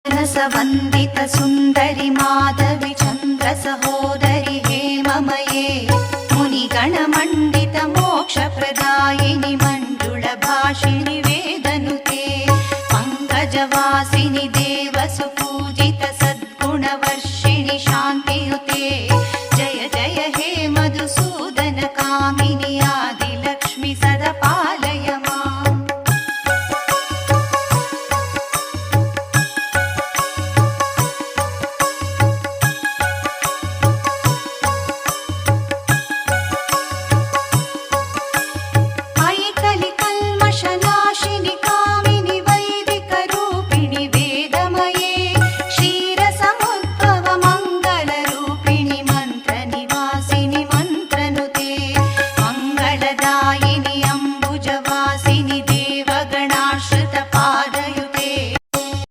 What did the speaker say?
रसवन्दित सुन्दरि माधवि चन्द्र सहोदरि हेममये मुनिगणमण्डित मोक्षप्रदायिनि मण्डुलभाषिणि वेदनुते पङ्कजवासिनि देवसुपूजित सद्गुणवर्षिणि शान्तियुते